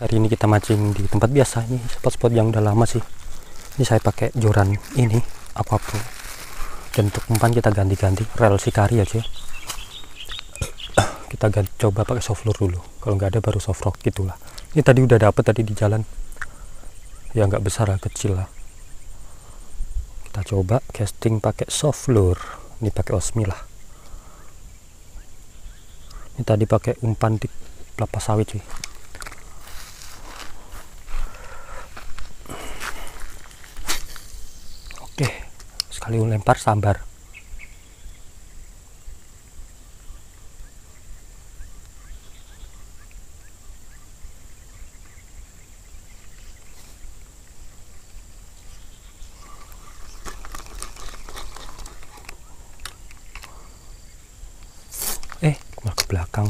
Hari ini kita mancing di tempat biasa, ini spot-spot yang udah lama sih. Ini saya pakai joran ini apa-apa. Dan untuk umpan kita ganti-ganti rel Sikari aja. Kita coba pakai soft lure dulu. Kalau nggak ada baru soft rock gitulah. Ini tadi udah dapet tadi di jalan. Ya nggak besar lah, kecil lah. Kita coba casting pakai soft lure. Ini pakai Osmi lah. Ini tadi pakai umpan di kelapa sawit sih. Oke, sekali lempar sambar. Malah ke belakang.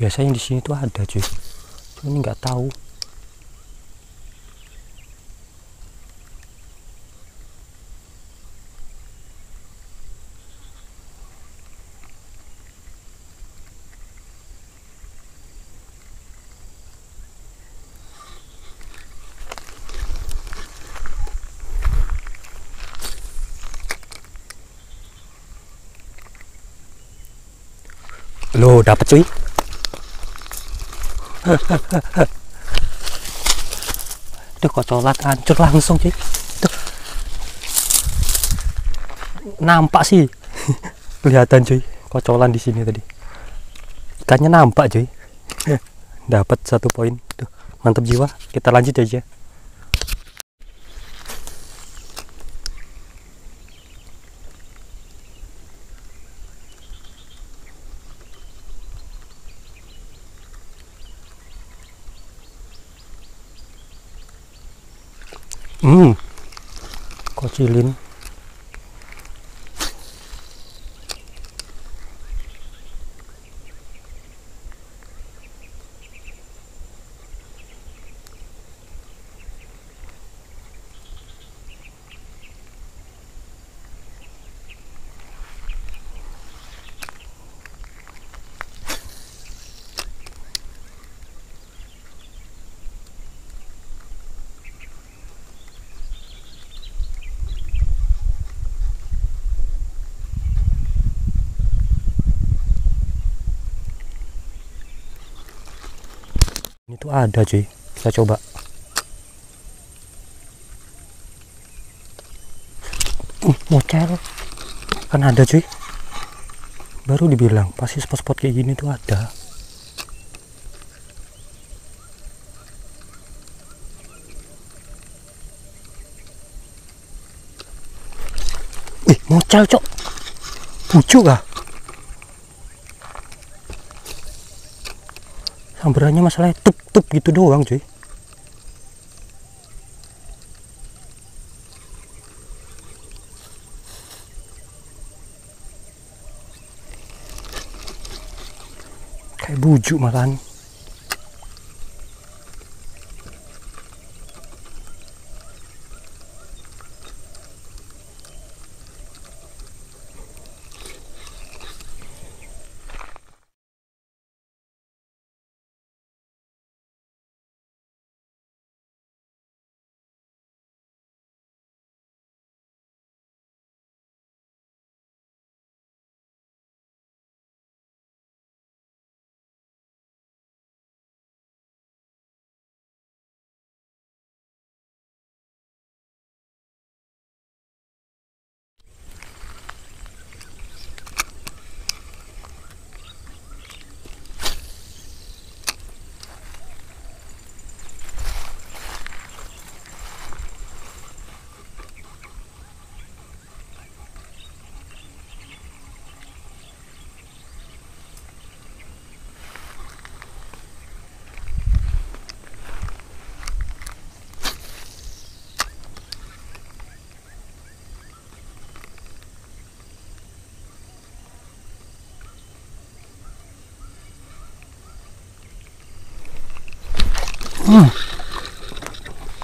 Biasanya di sini tuh ada cuy, cuma ini nggak tahu. Loh, dapet cuy. Tuh kocolat hancur langsung cuy. Tuh. Nampak sih. Kelihatan cuy, kocolan di sini tadi. Ikannya nampak cuy. Dapat 1 poin. Tuh, mantap jiwa. Kita lanjut aja. Kocilin. Ini tuh ada cuy, kita coba. Mocel kan ada cuy, baru dibilang pasti spot-spot kayak gini tuh ada. Mocel cok, pucuk ah. Samberannya masalahnya tup gitu doang cuy. Kayak bujuk malahan.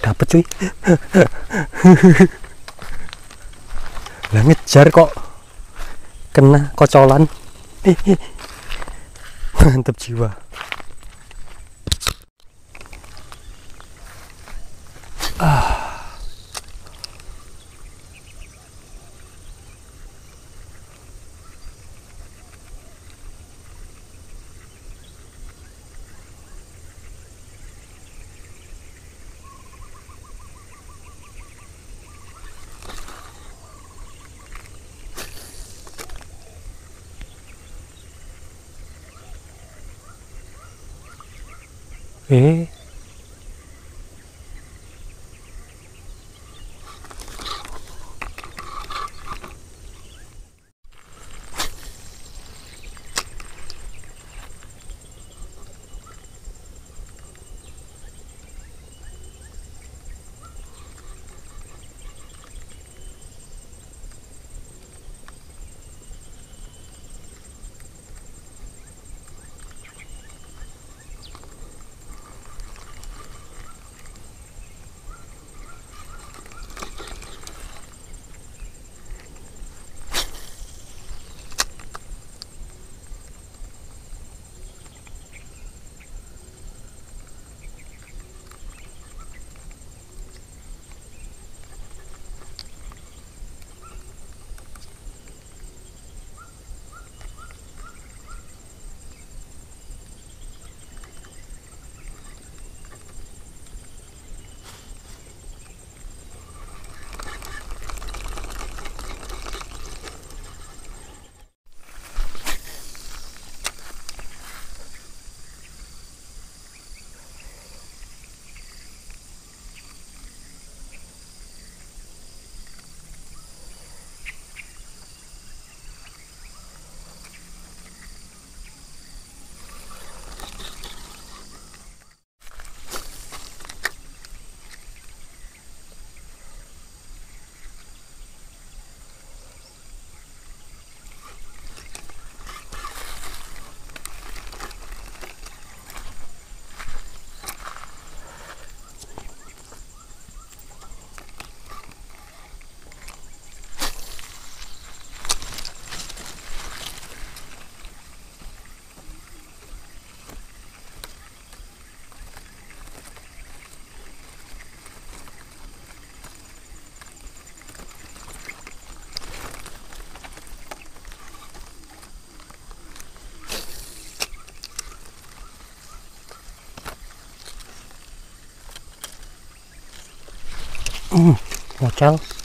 Dapet cuy. Lah ngejar kok kena kocolan. Mantep jiwa. Mocal.